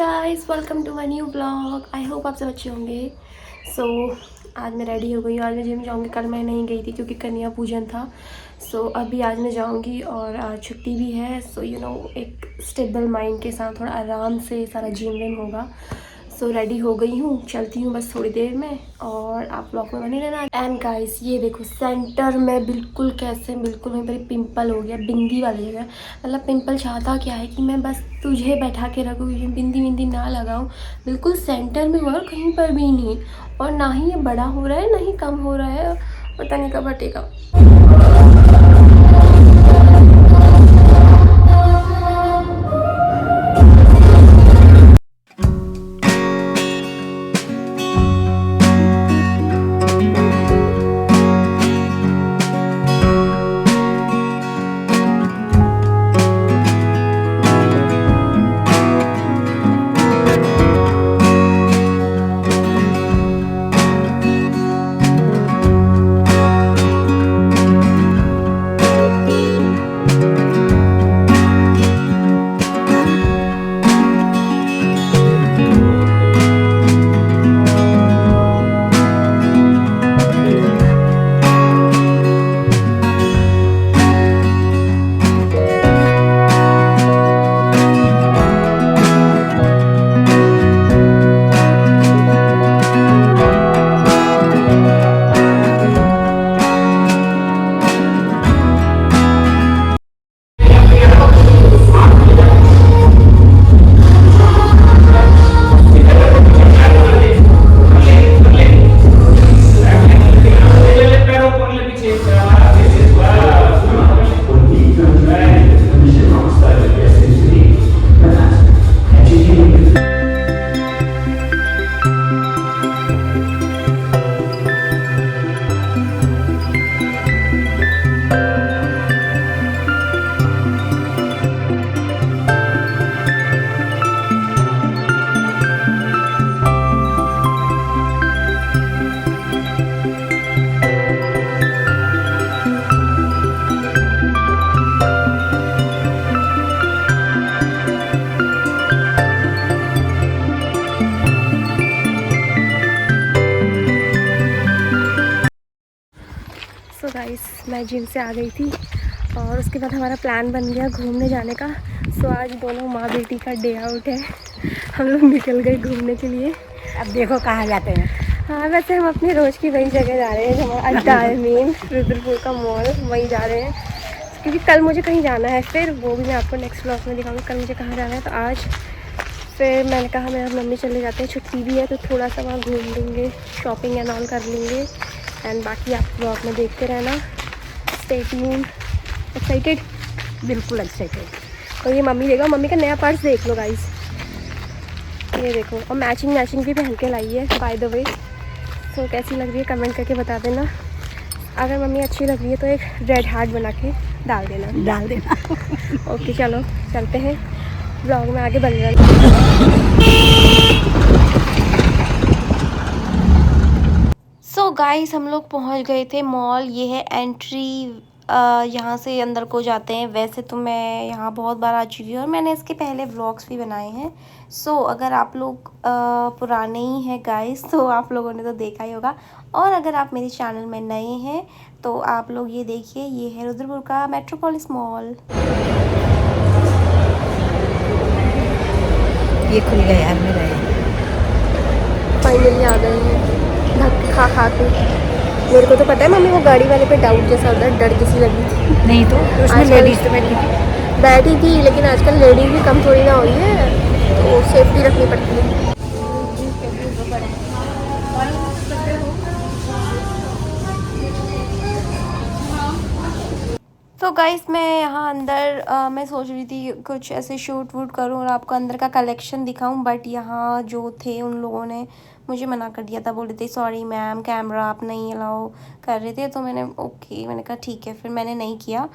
Guys, welcome to my new blog. I hope आप सब अच्छे होंगे। आज मैं रेडी हो गई हूँ। आज मैं जिम जाऊँगी। कल मैं नहीं गई थी क्योंकि कन्या पूजन था। अभी आज मैं जाऊँगी और आज छुट्टी भी है। एक स्टेबल माइंड के साथ थोड़ा आराम से सारा जिम विम होगा। रेडी हो गई हूँ, चलती हूँ बस थोड़ी देर में और आप ब्लॉग में बने रहना। एंड गाइस, ये देखो सेंटर में बिल्कुल वहीं पर पिंपल हो गया, बिंदी वाली जगह। मतलब पिंपल चाहता क्या है कि मैं बस तुझे बैठा के रखूँ, बिंदी विंदी ना लगाऊँ। बिल्कुल सेंटर में हुआ, कहीं पर भी नहीं। और ना ही ये बड़ा हो रहा है ना ही कम हो रहा है। पता नहीं कब हटेगा। गाइस, मैं जिम से आ गई थी और उसके बाद हमारा प्लान बन गया घूमने जाने का। आज दोनों माँ बेटी का डे आउट है। हम लोग निकल गए घूमने के लिए। अब देखो कहाँ जाते हैं। हाँ, वैसे हम अपनी रोज़ की वही जगह जा रहे हैं जो हमारा अड्डा है, मेन रुद्रपुर का मॉल, वहीं जा रहे हैं। क्योंकि कल मुझे कहीं जाना है, फिर वो भी मैं आपको नेक्स्ट ब्लॉग में दिखाऊंगी कल मुझे कहाँ जाना है। तो आज फिर मैंने कहा मेरा मम्मी चले जाते हैं, छुट्टी भी है तो थोड़ा सा वहाँ घूम लेंगे, शॉपिंग एंड ऑल कर लेंगे। एंड बाकी आप ब्लॉग में देखते रहना। Stay tuned. एक्साइटेड? बिल्कुल एक्साइटेड। और ये मम्मी देखो, मम्मी का नया पर्स देख लो गाइस, ये देखो। और मैचिंग भी पहन के लाई है बाय द वे। तो कैसी लग रही है कमेंट करके बता देना। अगर मम्मी अच्छी लग रही है तो एक रेड हार्ट बना के डाल देना। ओके, चलो चलते हैं, ब्लॉग में आगे बन रहा। गाइस, हम लोग पहुंच गए थे मॉल। ये है एंट्री, यहाँ से अंदर को जाते हैं। वैसे तो मैं यहाँ बहुत बार आ चुकी हूँ और मैंने इसके पहले व्लॉग्स भी बनाए हैं। अगर आप लोग पुराने ही हैं गाइस तो आप लोगों ने तो देखा ही होगा। और अगर आप मेरे चैनल में नए हैं तो आप लोग ये देखिए, ये है रुद्रपुर का मेट्रोपोलिस मॉल। ये खुल गया यार मेरा। फाइनली आ गए हैं धक्का खा के। मेरे को तो पता है मम्मी वो गाड़ी वाले पे डाउट जैसा होता है, डर जैसी लगी थी। नहीं तो उसमें लेडीज तो बैठी थी, लेकिन आजकल लेडीज भी कम थोड़ी ना हो रही है, तो सेफ्टी रखनी पड़ती है। तो गाइस, मैं यहाँ अंदर मैं सोच रही थी कुछ ऐसे शूट वूट करूँ और आपको अंदर का कलेक्शन दिखाऊं, बट यहाँ जो थे उन लोगों ने मुझे मना कर दिया था। बोले थे सॉरी मैम, कैमरा आप नहीं अलाउ कर रहे थे। तो मैंने कहा ठीक है, फिर मैंने नहीं किया।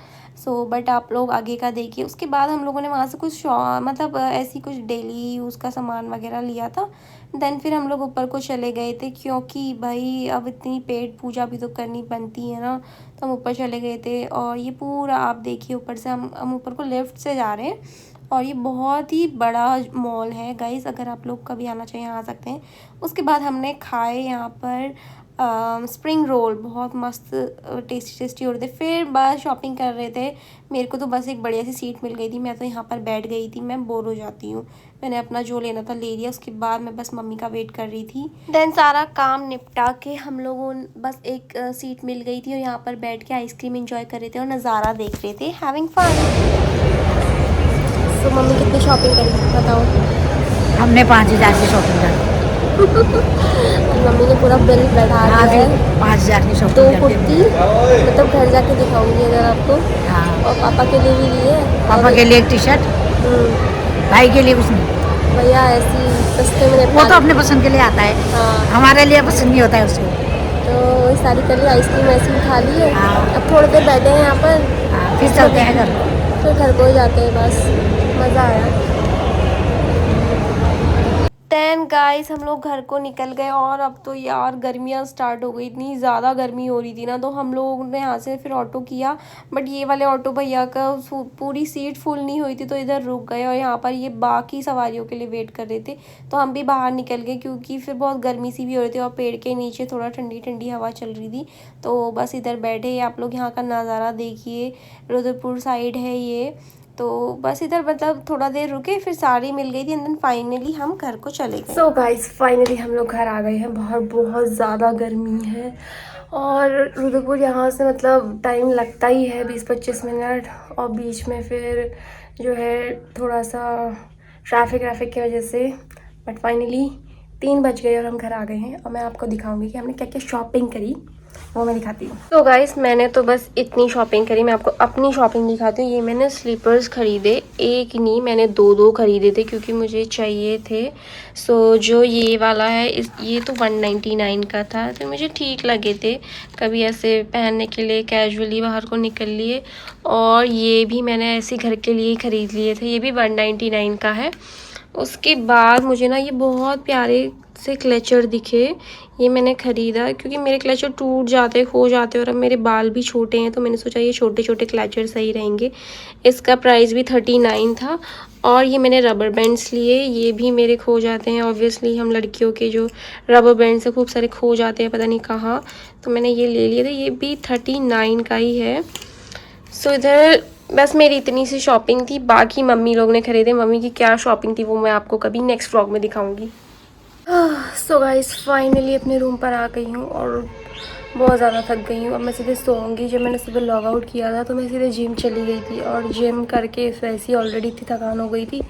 बट आप लोग आगे का देखिए। उसके बाद हम लोगों ने वहाँ से कुछ मतलब ऐसी कुछ डेली यूज़ का सामान वगैरह लिया था। देन फिर हम लोग ऊपर को चले गए थे, क्योंकि भाई अब इतनी पेट पूजा भी तो करनी बनती है ना। तो हम ऊपर चले गए थे और ये पूरा आप देखिए, ऊपर से हम ऊपर को लिफ्ट से जा रहे हैं और ये बहुत ही बड़ा मॉल है गाइस, अगर आप लोग कभी आना चाहिए आ सकते हैं। उसके बाद हमने खाए यहाँ पर स्प्रिंग रोल, बहुत मस्त टेस्टी टेस्टी हो रहे थे। फिर बस शॉपिंग कर रहे थे। मेरे को तो बस एक बढ़िया सी सीट मिल गई थी, मैं तो यहाँ पर बैठ गई थी, मैं बोर हो जाती हूँ। मैंने अपना जो लेना था ले लिया, उसके बाद मैं बस मम्मी का वेट कर रही थी। देन सारा काम निपटा के हम लोगों बस एक सीट मिल गई थी और यहाँ पर बैठ के आइसक्रीम एंजॉय कर रहे थे और नज़ारा देख रहे थे, हैविंग फन। तो मम्मी कितनी शॉपिंग करी बताओ? हमने 5,000 की शॉपिंग कर मम्मी ने पूरा बिल बैठा दिया है। 5,000 की 2 शॉपिंग कुर्ती, मतलब घर जाके दिखाऊंगी अगर आपको। हाँ, और पापा के लिए भी लिए। पापा के लिए एक टी शर्ट, भाई के लिए कुछ नहीं। भैया ऐसी सस्ते में वो तो अपने पसंद के लिए आता है, हाँ, हमारे लिए पसंद नहीं होता है उसको। तो वही सारी कर ली, आइसक्रीम ऐसी खा ली है। हाँ। अब थोड़ी देर बैठे हैं यहाँ पर, हाँ, फिर चलते हैं घर। फिर घर को ही जाते हैं, बस मज़ा आया। देन गाइस हम लोग घर को निकल गए और अब तो यार गर्मियाँ स्टार्ट हो गई, इतनी ज़्यादा गर्मी हो रही थी ना, तो हम लोग ने यहाँ से फिर ऑटो किया। बट ये वाले ऑटो भैया का पूरी सीट फुल नहीं हुई थी, तो इधर रुक गए और यहाँ पर ये बाकी सवारियों के लिए वेट कर रहे थे। तो हम भी बाहर निकल गए क्योंकि फिर बहुत गर्मी सी भी हो रही थी और पेड़ के नीचे थोड़ा ठंडी ठंडी हवा चल रही थी। तो बस इधर बैठे, आप लोग यहाँ का नज़ारा देखिए, रुद्रपुर साइड है ये। तो बस इधर मतलब थोड़ा देर रुके, फिर साड़ी मिल गई थी एंड देन फाइनली हम घर को चले गए। सो गाइस फाइनली हम लोग घर आ गए हैं। बाहर बहुत ज़्यादा गर्मी है और रुद्रपुर यहाँ से मतलब टाइम लगता ही है 20-25 मिनट, और बीच में फिर जो है थोड़ा सा ट्रैफिक की वजह से। बट फाइनली 3 बज गए और हम घर आ गए हैं और मैं आपको दिखाऊंगी कि हमने क्या क्या शॉपिंग करी, वो मैं दिखाती हूँ। तो गाइस मैंने तो बस इतनी शॉपिंग करी, मैं आपको अपनी शॉपिंग दिखाती हूँ। ये मैंने स्लीपर्स खरीदे, एक नहीं मैंने 2 खरीदे थे क्योंकि मुझे चाहिए थे। सो जो ये वाला है ये तो 199 का था, तो मुझे ठीक लगे थे, कभी ऐसे पहनने के लिए कैजुअली बाहर को निकल लिए। और ये भी मैंने ऐसे घर के लिए ही ख़रीद लिए थे, ये भी 199 का है। उसके बाद मुझे ना ये बहुत प्यारे से क्लचर दिखे, ये मैंने ख़रीदा क्योंकि मेरे क्लचर टूट जाते खो जाते और अब मेरे बाल भी छोटे हैं, तो मैंने सोचा ये छोटे छोटे क्लचर सही रहेंगे। इसका प्राइस भी 39 था। और ये मैंने रबर बैंड्स लिए, ये भी मेरे खो जाते हैं ऑब्वियसली, हम लड़कियों के जो रबर बैंड से खूब सारे खो जाते हैं पता नहीं कहाँ, तो मैंने ये ले लिए थे, ये भी 39 का ही है। सो इधर बस मेरी इतनी सी शॉपिंग थी, बाकी मम्मी लोग ने खरीदे। मम्मी की क्या शॉपिंग थी वो मैं आपको कभी नेक्स्ट व्लॉग में दिखाऊंगी। सो गाइस फाइनली अपने रूम पर आ गई हूँ और बहुत ज़्यादा थक गई हूँ। अब मैं सीधे सोऊंगी। जब मैंने सुबह लॉग आउट किया था तो मैं सीधे जिम चली गई थी और जिम करके वैसे ही ऑलरेडी इतनी थकान हो गई थी।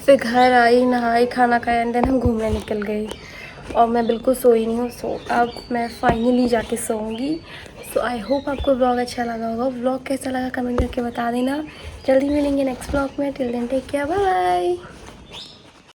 फिर घर आई, नहाई, खाना खाया एंड देन हम घूमने निकल गए और मैं बिल्कुल सोई नहीं हूँ। सो अब मैं फाइनली जाके सोऊंगी। सो आई होप आपको व्लॉग अच्छा लगा होगा। व्लॉग कैसा लगा कमेंट करके बता देना। जल्दी मिलेंगे नेक्स्ट व्लॉग में। Till then take care, bye bye.